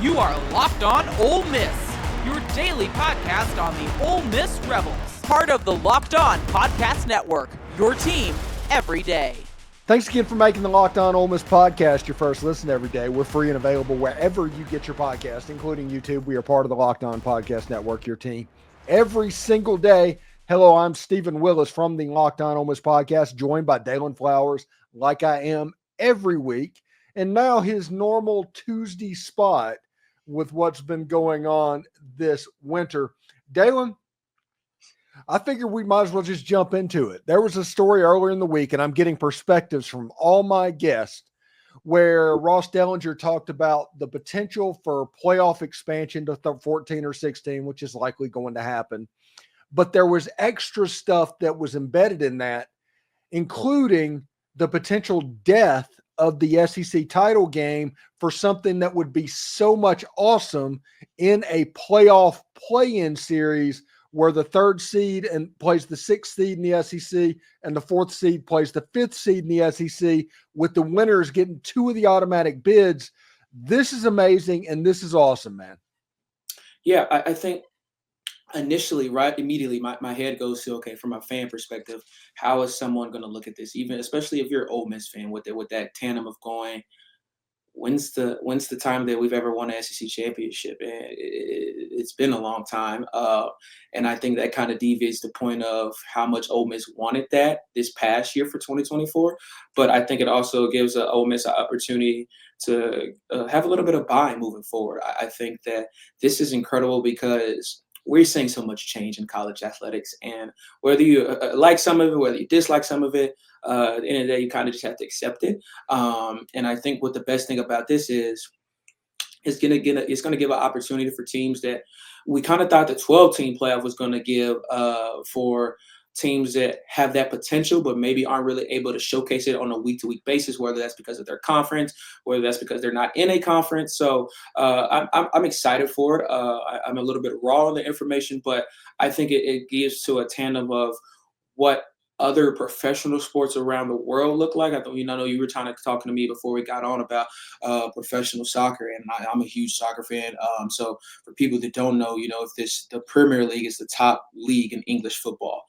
You are Locked On Ole Miss, your daily podcast on the Ole Miss Rebels. Part of the Locked On Podcast Network, your team every day. Thanks again for making the Locked On Ole Miss podcast your first listen every day. We're free and available wherever you get your podcast, including YouTube. We are part of the Locked On Podcast Network, your team every single day. Hello, I'm Steven Willis from the Locked On Ole Miss podcast, joined by Daylan Flowers, like I am every week. And now his normal Tuesday spot with what's been going on this winter. Daylan, I figure we might as well just jump into it. There was a story earlier in the week, and I'm getting perspectives from all my guests, where Ross Dellinger talked about the potential for playoff expansion to 14 or 16, which is likely going to happen. But there was extra stuff that was embedded in that, including the potential death of the SEC title game for something that would be so much awesome in a playoff play-in series where the third seed and plays the sixth seed in the SEC and the fourth seed plays the fifth seed in the SEC, with the winners getting two of the automatic bids. This is amazing, and this is awesome, man. Yeah, I think initially, right, immediately, my head goes to, okay, from a fan perspective, how is someone going to look at this? Even especially if you're an Ole Miss fan, with that tandem of going, when's the time that we've ever won an SEC championship? And it's been a long time, and I think that kind of deviates the point of how much Ole Miss wanted that this past year for 2024. But I think it also gives Ole Miss an opportunity to have a little bit of buy moving forward. I think that this is incredible because we're seeing so much change in college athletics, and whether you like some of it, whether you dislike some of it, at the end of the day, you kind of just have to accept it. And I think what the best thing about this is, it's going to give an opportunity for teams that we kind of thought the 12-team playoff was going to give for teams that have that potential, but maybe aren't really able to showcase it on a week-to-week basis, whether that's because of their conference, whether that's because they're not in a conference. So I'm excited for it. I'm a little bit raw on the information, but I think it gives to a tandem of what other professional sports around the world look like. I know you were talking to me before we got on about professional soccer, and I'm a huge soccer fan. So for people that don't know, if the Premier League is the top league in English football,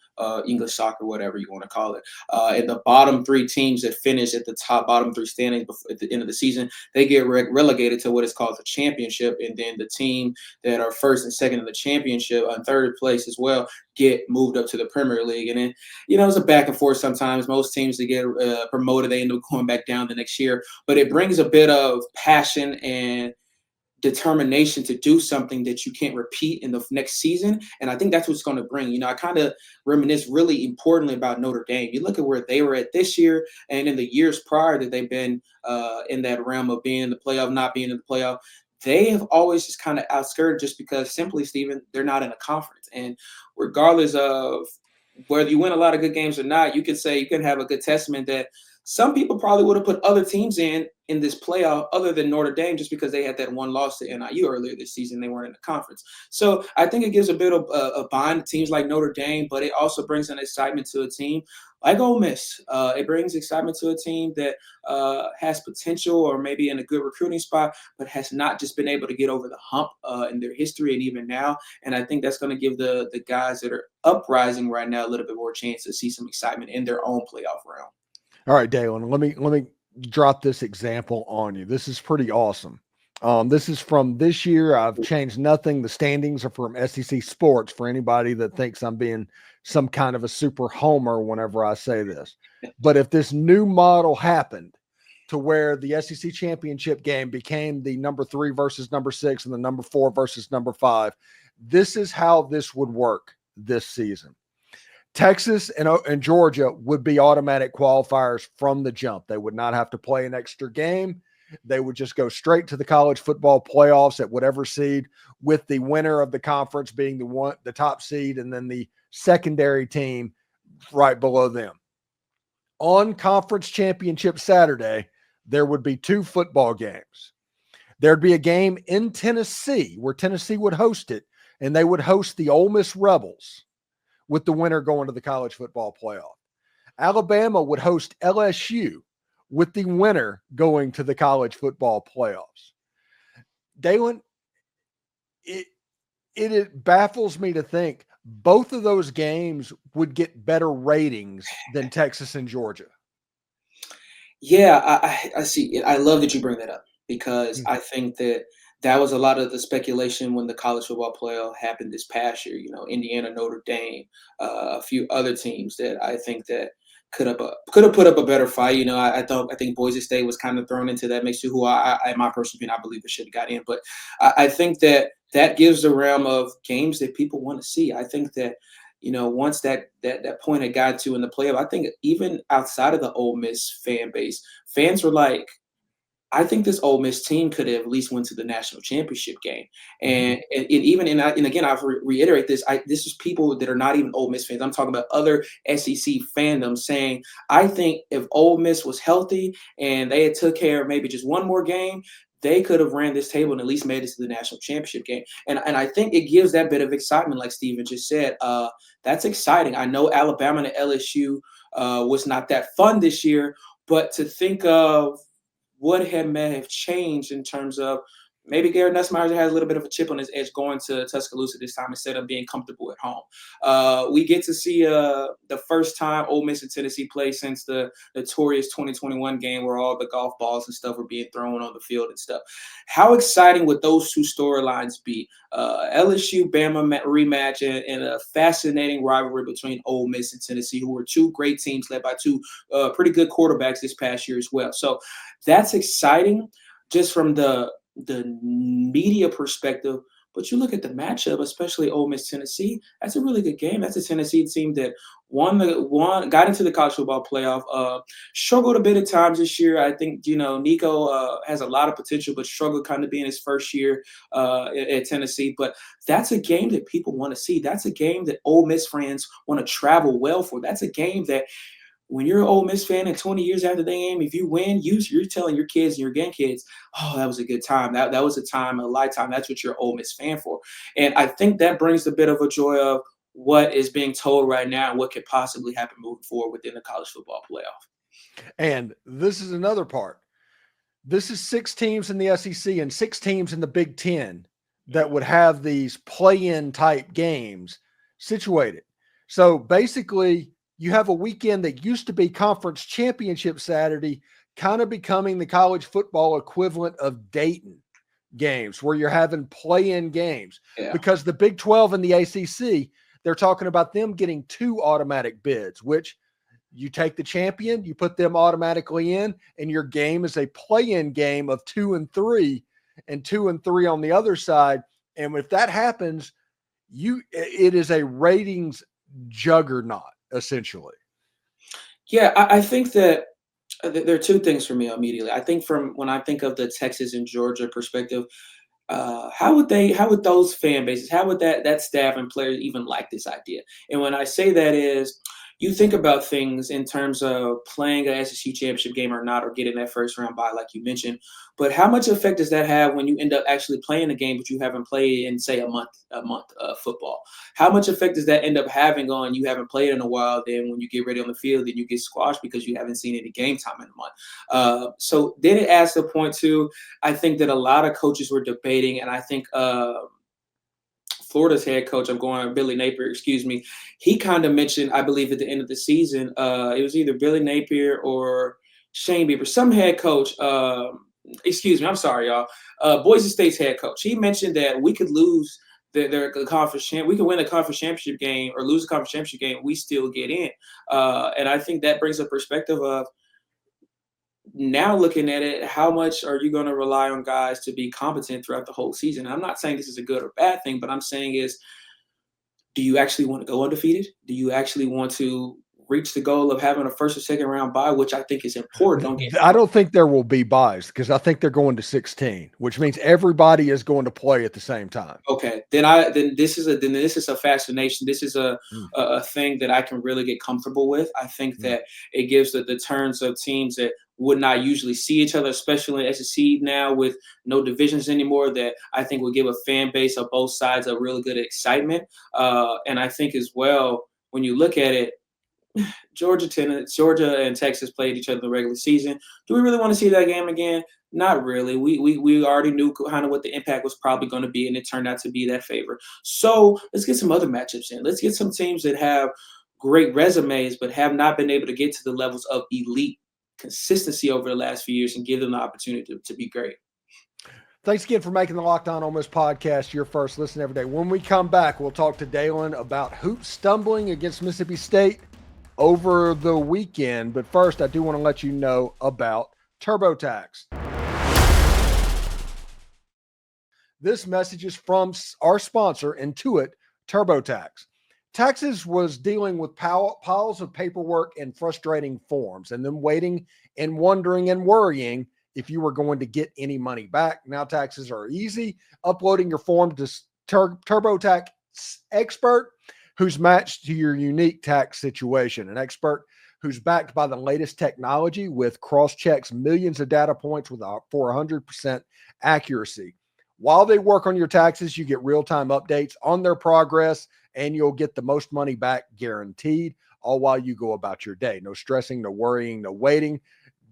English soccer, whatever you want to call it. And the bottom three teams that finish at the bottom three standings at the end of the season, they get relegated to what is called the championship. And then the team that are first and second in the championship, and third place as well, get moved up to the Premier League. And then, it's a back and forth sometimes. Most teams that get promoted, they end up going back down the next year. But it brings a bit of passion and determination to do something that you can't repeat in the next season. And I think that's what's going to bring. I kind of reminisce really importantly about Notre Dame. You look at where they were at this year and in the years prior that they've been in that realm of being in the playoff, not being in the playoff. They have always just kind of outskirted just because simply, Steven, they're not in a conference. And regardless of whether you win a lot of good games or not, you can have a good testament that some people probably would have put other teams in this playoff other than Notre Dame just because they had that one loss to NIU earlier this season. They weren't in the conference. So I think it gives a bit of a bind to teams like Notre Dame, but it also brings an excitement to a team like Ole Miss. It brings excitement to a team that has potential or maybe in a good recruiting spot, but has not just been able to get over the hump in their history and even now. And I think that's going to give the guys that are uprising right now a little bit more chance to see some excitement in their own playoff round. All right, Daylan, let me drop this example on you. This is pretty awesome. This is from this year. I've changed nothing. The standings are from SEC Sports for anybody that thinks I'm being some kind of a super homer whenever I say this. But if this new model happened to where the SEC championship game became the number 3 versus number 6 and the number 4 versus number 5, this is how this would work this season. Texas and Georgia would be automatic qualifiers from the jump. They would not have to play an extra game. They would just go straight to the college football playoffs at whatever seed, with the winner of the conference being the top seed and then the secondary team right below them. On Conference Championship Saturday, there would be 2 football games. There'd be a game in Tennessee where Tennessee would host it, and they would host the Ole Miss Rebels, with the winner going to the college football playoff. Alabama would host LSU, with the winner going to the college football playoffs. Daylan, it baffles me to think both of those games would get better ratings than Texas and Georgia. Yeah, I see. I love that you bring that up because I think that was a lot of the speculation when the college football playoff happened this past year. Indiana, Notre Dame, a few other teams that I think that could have put up a better fight. I think Boise State was kind of thrown into that mix too. Who in my personal opinion, I believe it should have got in, but I think that gives the realm of games that people want to see. I think that once that point had got to in the playoff, I think even outside of the Ole Miss fan base, fans were like, I think this Ole Miss team could have at least went to the national championship game. And even and again, I reiterate this. This is people that are not even Ole Miss fans. I'm talking about other SEC fandoms saying, I think if Ole Miss was healthy and they had took care of maybe just one more game, they could have ran this table and at least made it to the national championship game. And I think it gives that bit of excitement, like Steven just said. That's exciting. I know Alabama and LSU was not that fun this year, but to think of what may have changed in terms of maybe Garrett Nussmeier has a little bit of a chip on his edge going to Tuscaloosa this time instead of being comfortable at home. We get to see the first time Ole Miss and Tennessee play since the notorious 2021 game where all the golf balls and stuff were being thrown on the field and stuff. How exciting would those two storylines be? LSU-Bama rematch and a fascinating rivalry between Ole Miss and Tennessee, who were two great teams led by two pretty good quarterbacks this past year as well. So that's exciting just from the media perspective. But you look at the matchup, especially Ole Miss Tennessee, that's a really good game. That's a Tennessee team that got into the college football playoff, struggled a bit at times this year. I think, Nico has a lot of potential, but struggled kind of being his first year at Tennessee. But that's a game that people want to see. That's a game that Ole Miss fans want to travel well for. That's a game that when you're an Ole Miss fan and 20 years after the game, if you win, you're telling your kids and your grandkids, oh, that was a good time. That was a time, a lifetime. That's what you're an Ole Miss fan for. And I think that brings a bit of a joy of what is being told right now and what could possibly happen moving forward within the college football playoff. And this is another part. This is 6 teams in the SEC and 6 teams in the Big Ten that would have these play-in type games situated. So basically, you have a weekend that used to be conference championship Saturday, kind of becoming the college football equivalent of Dayton games where you're having play-in games because the Big 12 and the ACC, they're talking about them getting 2 automatic bids, which you take the champion, you put them automatically in, and your game is a play-in game of 2 and 3 and 2 and 3 on the other side. And if that happens, it is a ratings juggernaut. Essentially. Yeah, I think that there are 2 things for me immediately. I think from when I think of the Texas and Georgia perspective, how would those fan bases, how would that staff and players even like this idea? And when I say that is, you think about things in terms of playing a SEC championship game or not, or getting that first round bye, like you mentioned. But how much effect does that have when you end up actually playing a game, but you haven't played in, say, a month of football? How much effect does that end up having on you haven't played in a while? Then when you get ready on the field, then you get squashed because you haven't seen any game time in a month. So then it adds the point too. I think that a lot of coaches were debating, and I think Florida's head coach, Billy Napier, he kind of mentioned, I believe at the end of the season, it was either Billy Napier or Shane Beaver, some head coach, I'm sorry, y'all, Boise State's head coach. He mentioned that we could lose the conference we could win a conference championship game or lose a conference championship game, we still get in. And I think that brings a perspective of, now looking at it, how much are you going to rely on guys to be competent throughout the whole season? I'm not saying this is a good or bad thing, but I'm saying is, do you actually want to go undefeated? Do you actually want to reach the goal of having a first or second round bye, which I think is important? I don't think there will be buys because I think they're going to 16, which means everybody is going to play at the same time. Okay, then this is a fascination. This is a thing that I can really get comfortable with. I think that it gives the turns of teams that would not usually see each other, especially in SEC now with no divisions anymore, that I think will give a fan base of both sides a really good excitement. And I think as well, when you look at it, Georgia and Texas played each other in the regular season. Do we really want to see that game again? Not really. We already knew kind of what the impact was probably going to be, and it turned out to be that favor. So let's get some other matchups in. Let's get some teams that have great resumes but have not been able to get to the levels of elite consistency over the last few years and give them the opportunity to be great. Thanks again for making the Locked On Ole Miss podcast your first listen every day. When we come back, we'll talk to Daylan about hoops stumbling against Mississippi State over the weekend. But first, I do want to let you know about TurboTax. This message is from our sponsor, Intuit TurboTax. Taxes was dealing with piles of paperwork and frustrating forms, and then waiting and wondering and worrying if you were going to get any money back. Now taxes are easy. Uploading your form to TurboTax expert who's matched to your unique tax situation. An expert who's backed by the latest technology with cross-checks millions of data points for 100% accuracy. While they work on your taxes, you get real-time updates on their progress, and you'll get the most money back guaranteed, all while you go about your day. No stressing, no worrying, no waiting.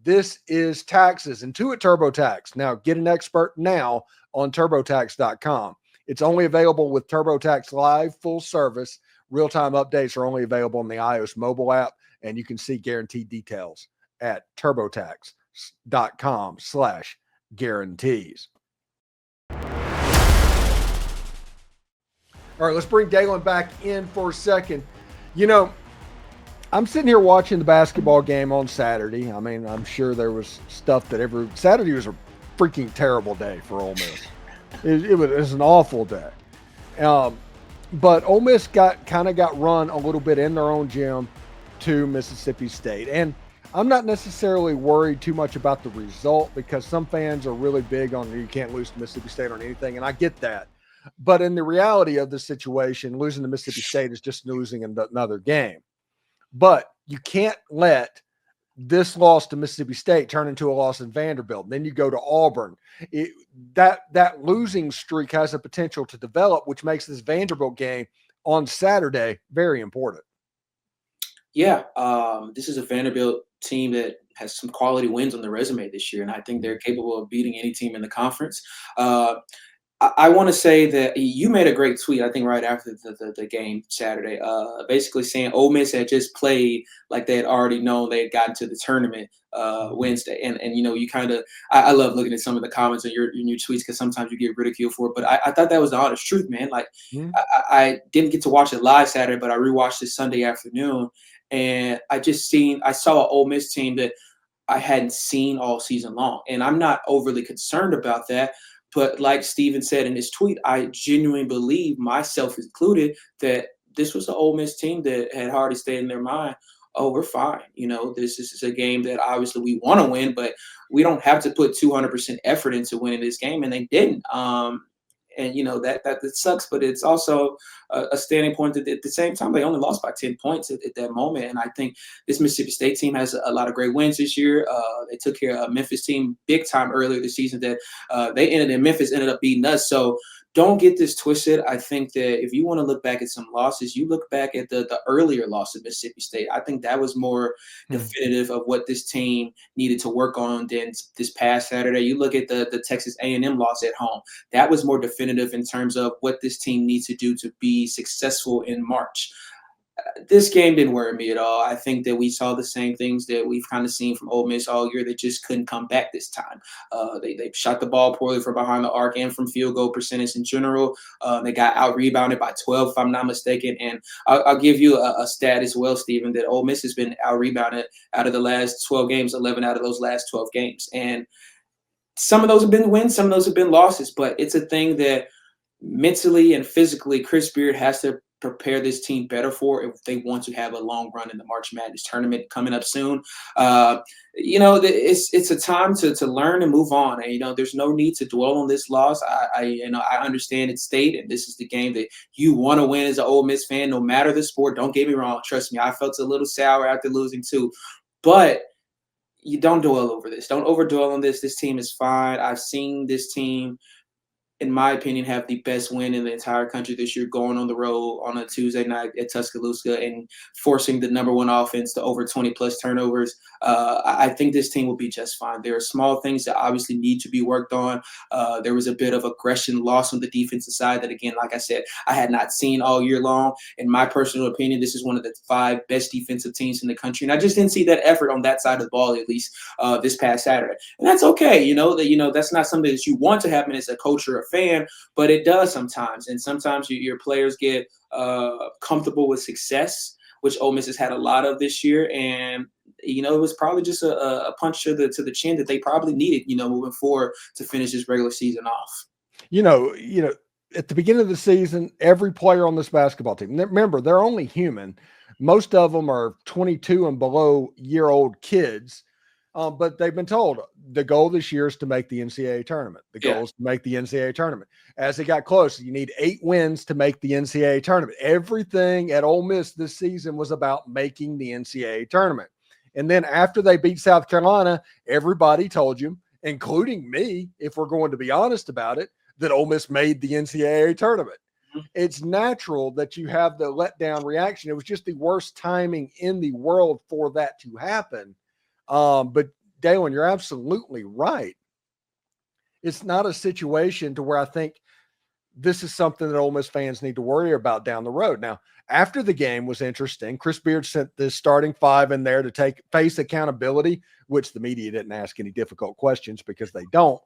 This is taxes. Intuit TurboTax. Now, get an expert now on TurboTax.com. It's only available with TurboTax Live, full service. Real-time updates are only available in the iOS mobile app, and you can see guaranteed details at TurboTax.com/guarantees. All right, let's bring Daylan back in for a second. You know, I'm sitting here watching the basketball game on Saturday. I mean, I'm sure there was stuff that Saturday was a freaking terrible day for Ole Miss. It was an awful day. But Ole Miss got run a little bit in their own gym to Mississippi State. And I'm not necessarily worried too much about the result, because some fans are really big on you can't lose to Mississippi State on anything, and I get that. But in the reality of the situation, losing to Mississippi State is just losing another game. But you can't let this loss to Mississippi State turn into a loss in Vanderbilt. Then you go to Auburn. That losing streak has the potential to develop, which makes this Vanderbilt game on Saturday very important. Yeah, this is a Vanderbilt team that has some quality wins on their resume this year, and I think they're capable of beating any team in the conference. I want to say that you made a great tweet, I think, right after the game Saturday, basically saying Ole Miss had just played like they had already known they had gotten to the tournament Wednesday. And you know, you kind of – I love looking at some of the comments on your tweets, because sometimes you get ridiculed for it. But I thought that was the honest truth, man. Like, I didn't get to watch it live Saturday, but I rewatched it Sunday afternoon. And I saw an Ole Miss team that I hadn't seen all season long. And I'm not overly concerned about that. But like Steven said in his tweet, I genuinely believe, myself included, that this was an Ole Miss team that had already stayed in their mind, oh, we're fine. You know, this is a game that obviously we want to win, but we don't have to put 200% effort into winning this game, and they didn't. And, you know, that sucks, but it's also a standing point that at the same time, they only lost by 10 points at that moment. And I think this Mississippi State team has a lot of great wins this year. They took care of a Memphis team big time earlier this season that Memphis ended up beating us. So don't get this twisted. I think that if you want to look back at some losses, you look back at the earlier loss of Mississippi State. I think that was more definitive of what this team needed to work on than this past Saturday. You look at the Texas A&M loss at home. That was more definitive in terms of what this team needs to do to be successful in March. This game didn't worry me at all. I think that we saw the same things that we've kind of seen from Ole Miss all year. They just couldn't come back this time. They shot the ball poorly from behind the arc and from field goal percentage in general. They got out-rebounded by 12, if I'm not mistaken. And I'll give you a stat as well, Steven, that Ole Miss has been out-rebounded out of the last 12 games, 11 out of those last 12 games. And some of those have been wins, some of those have been losses. But it's a thing that mentally and physically Chris Beard has to prepare this team better for if they want to have a long run in the March Madness tournament coming up soon. You know, it's a time to learn and move on. And, you know, there's no need to dwell on this loss. I understand its state, and this is the game that you want to win as an Ole Miss fan, no matter the sport. Don't get me wrong. Trust me, I felt a little sour after losing too. But you don't dwell over this. Don't overdwell on this. This team is fine. I've seen this team in my opinion, have the best win in the entire country this year, going on the road on a Tuesday night at Tuscaloosa and forcing the number one offense to over 20-plus turnovers. I think this team will be just fine. There are small things that obviously need to be worked on. There was a bit of aggression lost on the defensive side that, again, like I said, I had not seen all year long. In my personal opinion, this is one of the 5 best defensive teams in the country, and I just didn't see that effort on that side of the ball, at least this past Saturday. And that's okay. That's not something that you want to happen as a coach or a fan, but it does sometimes. And sometimes your players get comfortable with success, which Ole Miss has had a lot of this year. And, it was probably just a punch to the chin that they probably needed, moving forward to finish this regular season off. At the beginning of the season, every player on this basketball team, remember, they're only human. Most of them are 22 and below year-old kids. But they've been told the goal this year is to make the NCAA tournament. The goal is to make the NCAA tournament. As it got closer, you need 8 wins to make the NCAA tournament. Everything at Ole Miss this season was about making the NCAA tournament. And then after they beat South Carolina, everybody told you, including me, if we're going to be honest about it, that Ole Miss made the NCAA tournament. Mm-hmm. It's natural that you have the letdown reaction. It was just the worst timing in the world for that to happen. But Daylan, you're absolutely right. It's not a situation to where I think this is something that Ole Miss fans need to worry about down the road. Now, after the game was interesting, Chris Beard sent the starting 5 in there to face accountability, which the media didn't ask any difficult questions because they don't,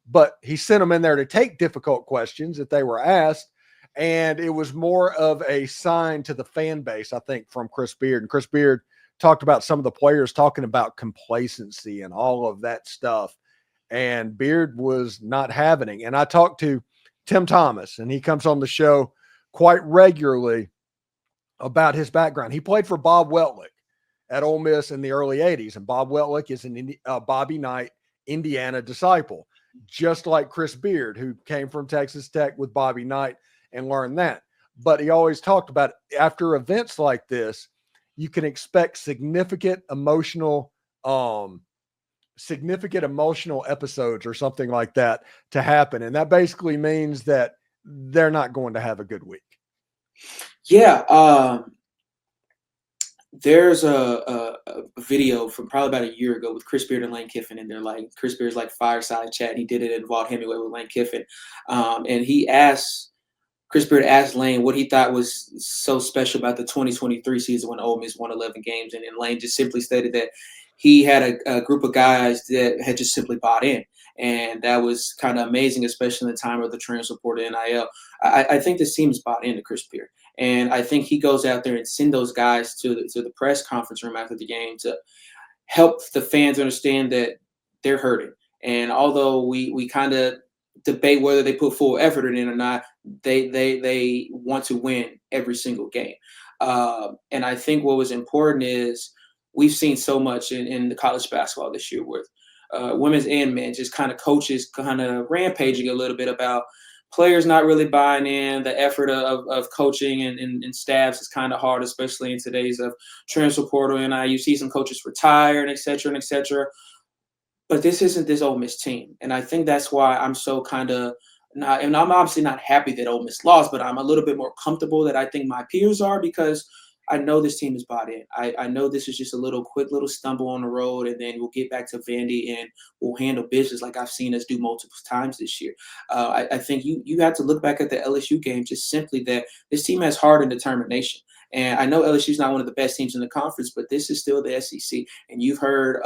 but he sent them in there to take difficult questions that they were asked. And it was more of a sign to the fan base, I think, from Chris Beard. And Chris Beard talked about some of the players talking about complacency and all of that stuff. And Beard was not having it. And I talked to Tim Thomas, and he comes on the show quite regularly about his background. He played for Bob Weltlich at Ole Miss in the early 80s. And Bob Weltlich is a Bobby Knight, Indiana disciple, just like Chris Beard, who came from Texas Tech with Bobby Knight and learned that. But he always talked about after events like this, you can expect significant emotional episodes or something like that to happen. And that basically means that they're not going to have a good week. Yeah. There's a video from probably about a year ago with Chris Beard and Lane Kiffin, and they're like, Chris Beard's like fireside chat. He did it in Walt Hemingway with Lane Kiffin. And Chris Beard asked Lane what he thought was so special about the 2023 season when Ole Miss won 11 games. And then Lane just simply stated that he had a group of guys that had just simply bought in. And that was kind of amazing, especially in the time of the transfer portal NIL. I think this team is bought into Chris Beard. And I think he goes out there and send those guys to the press conference room after the game to help the fans understand that they're hurting. And although we kind of debate whether they put full effort in or not, they want to win every single game. And I think what was important is we've seen so much in the college basketball this year with women's and men, just kind of coaches kind of rampaging a little bit about players not really buying in. The effort of coaching and staffs is kind of hard, especially in today's of transfer portal. And you see some coaches retire and et cetera, and et cetera. But this isn't this Ole Miss team. And I think that's why I'm so kind of not – and I'm obviously not happy that Ole Miss lost, but I'm a little bit more comfortable that I think my peers are because I know this team is bought in. I know this is just a quick little stumble on the road, and then we'll get back to Vandy and we'll handle business like I've seen us do multiple times this year. I think you have to look back at the LSU game just simply that this team has heart and determination. And I know LSU is not one of the best teams in the conference, but this is still the SEC. And you've heard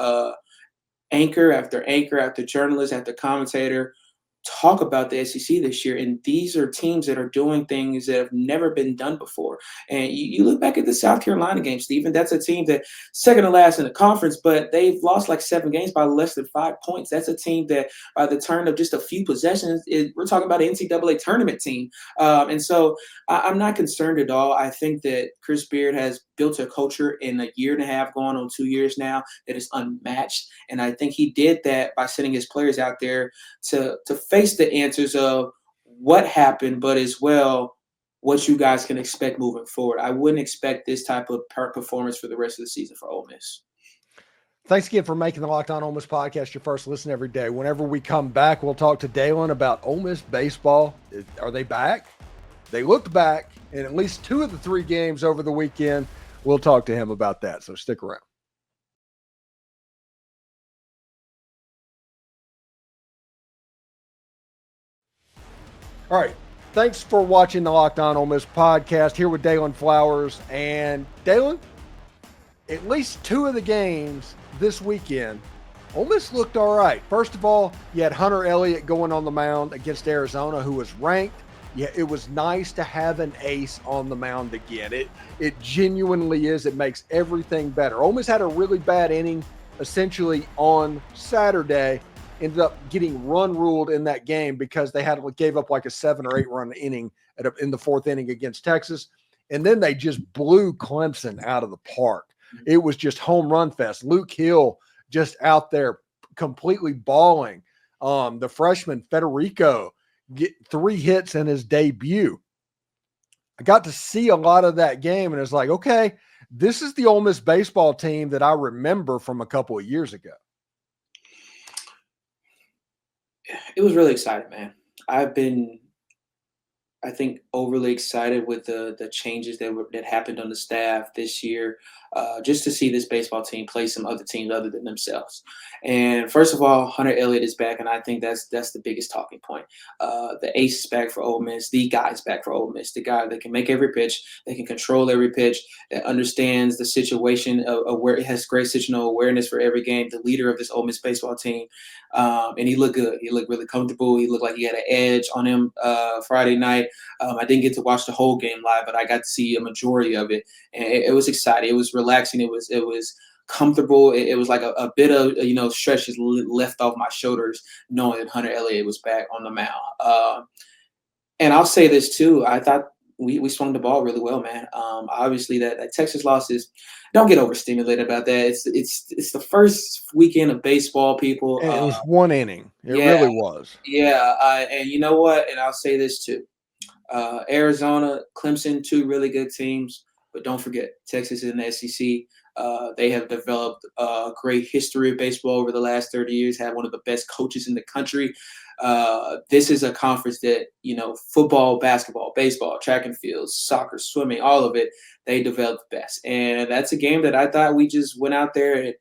anchor after journalist after commentator talk about the SEC this year, and these are teams that are doing things that have never been done before. And you look back at the South Carolina game, Steven, that's a team that second to last in the conference, but they've lost like 7 games by less than 5 points. That's a team that by the turn of just a few possessions, we're talking about an NCAA tournament team. And so I'm not concerned at all. I think that Chris Beard has built a culture in a year and a half, going on 2 years now, that is unmatched. And I think he did that by sending his players out there to face the answers of what happened, but as well what you guys can expect moving forward. I wouldn't expect this type of performance for the rest of the season for Ole Miss. Thanks again for making the Locked On Ole Miss podcast your first listen every day. Whenever we come back, we'll talk to Daylan about Ole Miss baseball. Are they back? They looked back in at least 2 of the 3 games over the weekend. We'll talk to him about that, so stick around. All right. Thanks for watching the Locked On Ole Miss podcast. Here with Daylan Flowers. And Daylan, at least 2 of the games this weekend, Ole Miss looked all right. First of all, you had Hunter Elliott going on the mound against Arizona, who was ranked. Yeah, it was nice to have an ace on the mound again. It genuinely is. It makes everything better. Ole Miss had a really bad inning essentially on Saturday. Ended up getting run ruled in that game because they gave up like a 7 or 8 run inning in the 4th inning against Texas. And then they just blew Clemson out of the park. It was just home run fest. Luke Hill just out there completely balling. The freshman Federico get 3 hits in his debut. I got to see a lot of that game, and it's like, okay, this is the Ole Miss baseball team that I remember from a couple of years ago. It was really exciting, man. I've been, I think, overly excited with the changes that happened on the staff this year, just to see this baseball team play some other teams other than themselves. And first of all, Hunter Elliott is back, and I think that's the biggest talking point. The ace is back for Ole Miss. The guy's back for Ole Miss. The guy that can make every pitch, that can control every pitch, that understands the situation of where it has great situational awareness for every game. The leader of this Ole Miss baseball team, and he looked good. He looked really comfortable. He looked like he had an edge on him Friday night. I didn't get to watch the whole game live, but I got to see a majority of it, and it was exciting. It was relaxing. It was comfortable. It was like a bit of stretch is left off my shoulders, knowing that Hunter Elliott was back on the mound. And I'll say this too. I thought we swung the ball really well, man. Obviously, that Texas loss is. Don't get overstimulated about that. It's the first weekend of baseball, people. And it was 1 inning. It really was. Yeah, and you know what? And I'll say this too. Arizona, Clemson, 2 really good teams. But don't forget, Texas is in the SEC. They have developed a great history of baseball over the last 30 years, have one of the best coaches in the country. This is a conference that, football, basketball, baseball, track and field, soccer, swimming, all of it, they developed best. And that's a game that I thought we just went out there and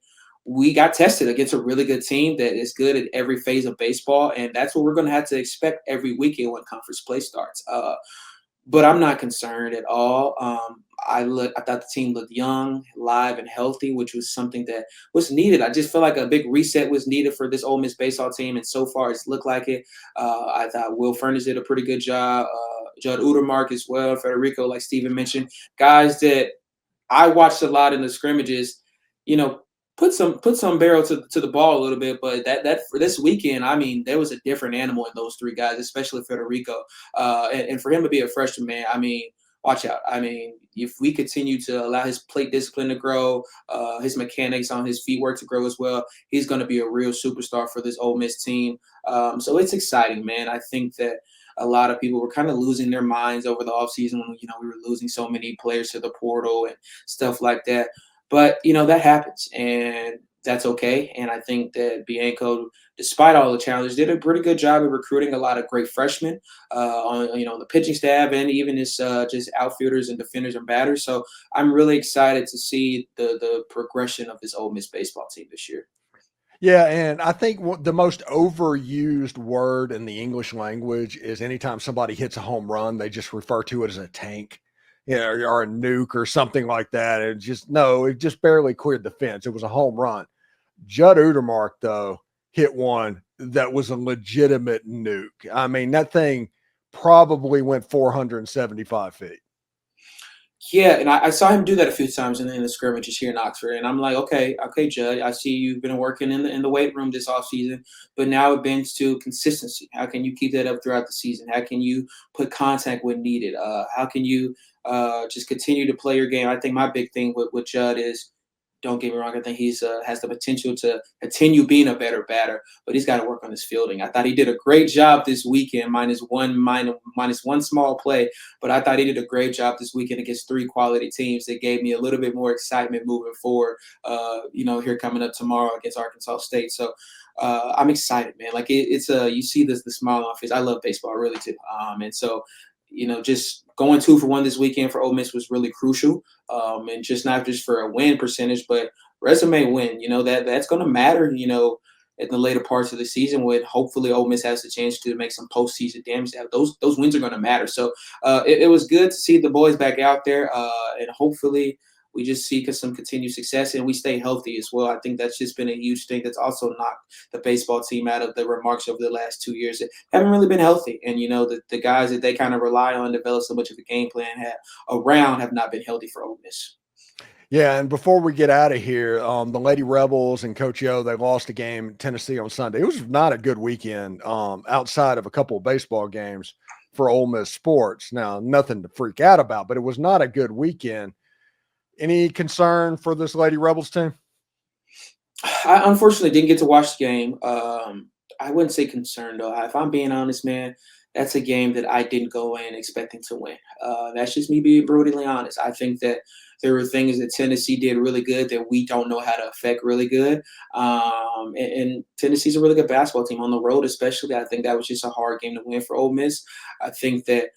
we got tested against a really good team that is good at every phase of baseball. And that's what we're going to have to expect every weekend when conference play starts. But I'm not concerned at all. I thought the team looked young, live, and healthy, which was something that was needed. I just feel like a big reset was needed for this Ole Miss baseball team, and so far it's looked like it. I thought Will Furniss did a pretty good job. Judd Udermark as well, Federico, like Steven mentioned, guys that I watched a lot in the scrimmages. Put some barrel to the ball a little bit, but that for this weekend, I mean, there was a different animal in those 3 guys, especially Federico. And for him to be a freshman, man, I mean, watch out. I mean, if we continue to allow his plate discipline to grow, his mechanics on his feet work to grow as well, he's going to be a real superstar for this Ole Miss team. So it's exciting, man. I think that a lot of people were kind of losing their minds over the offseason when, we were losing so many players to the portal and stuff like that. But, that happens, and that's okay. And I think that Bianco, despite all the challenges, did a pretty good job of recruiting a lot of great freshmen on the pitching staff and even his just outfielders and defenders and batters. So I'm really excited to see the progression of this Ole Miss baseball team this year. Yeah, and I think the most overused word in the English language is anytime somebody hits a home run, they just refer to it as a tank. Or a nuke or something like that. It just barely cleared the fence. It was a home run. Judd Udermark, though, hit one that was a legitimate nuke. I mean, that thing probably went 475 feet. Yeah, and I saw him do that a few times in the scrimmages here in Oxford, and I'm like, okay, Judd, I see you've been working in the weight room this offseason, but now it bends to consistency. How can you keep that up throughout the season? How can you put contact when needed? How can you just continue to play your game? I think my big thing with Judd is Don't get me wrong. I think he's has the potential to continue being a better batter, but he's got to work on his fielding. I thought he did a great job this weekend, minus one small play, but I thought he did a great job this weekend against 3 quality teams. That gave me a little bit more excitement moving forward. Here coming up tomorrow against Arkansas State. So I'm excited, man. Like it's you see the smile on my face. I love baseball, really too. And so, just going 2 for 1 this weekend for Ole Miss was really crucial. And just not just for a win percentage, but resume win. That's going to matter. In the later parts of the season, when hopefully Ole Miss has the chance to make some postseason damage. Those wins are going to matter. So it was good to see the boys back out there, and hopefully we just see some continued success and we stay healthy as well. I think that's just been a huge thing that's also knocked the baseball team out of the remarks over the last 2 years that haven't really been healthy. And, the guys that they kind of rely on, develop so much of a game plan have not been healthy for Ole Miss. Yeah, and before we get out of here, the Lady Rebels and Coach O, they lost a game in Tennessee on Sunday. It was not a good weekend outside of a couple of baseball games for Ole Miss sports. Now, nothing to freak out about, but it was not a good weekend. Any concern for this Lady Rebels team? I unfortunately didn't get to watch the game. I wouldn't say concerned, though. If I'm being honest, man, that's a game that I didn't go in expecting to win. That's just me being brutally honest. I think that there were things that Tennessee did really good that we don't know how to affect really good. And Tennessee's a really good basketball team on the road, especially. I think that was just a hard game to win for Ole Miss. I think that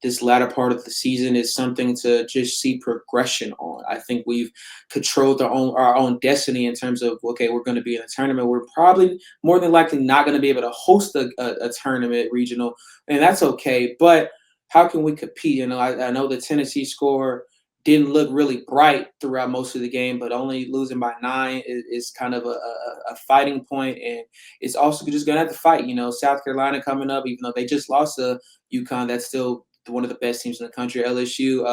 this latter part of the season is something to just see progression on. I think we've controlled our own destiny in terms of, okay, we're going to be in a tournament. We're probably more than likely not going to be able to host a tournament regional, and that's okay. But how can we compete? I know the Tennessee score didn't look really bright throughout most of the game, but only losing by 9 is kind of a fighting point, and it's also just going to have to fight. South Carolina coming up, even though they just lost to UConn, that's still one of the best teams in the country. LSU,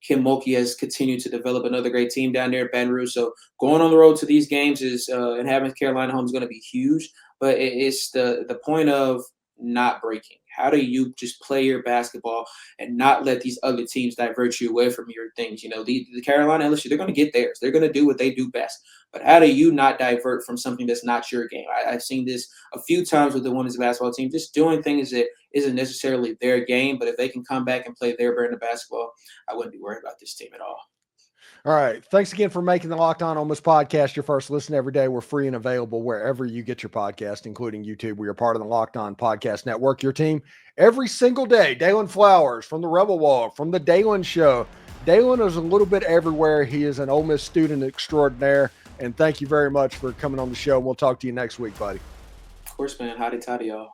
Kim Mulkey has continued to develop another great team down there at Baton Rouge. So going on the road to these games and having Carolina home is going to be huge. But it's the point of not breaking. How do you just play your basketball and not let these other teams divert you away from your things? The Carolina LSU, they're going to get theirs. They're going to do what they do best. But how do you not divert from something that's not your game? I've seen this a few times with the women's basketball team, just doing things that isn't necessarily their game. But if they can come back and play their brand of basketball, I wouldn't be worried about this team at all. All right. Thanks again for making the Locked On Ole Miss podcast your first listen every day. We're free and available wherever you get your podcast, including YouTube. We are part of the Locked On Podcast Network, your team every single day. Daylan Flowers from the Rebel Walk, from the Daylan Show. Daylan is a little bit everywhere. He is an Ole Miss student extraordinaire. And thank you very much for coming on the show. We'll talk to you next week, buddy. Of course, man. Howdy, toddy, y'all.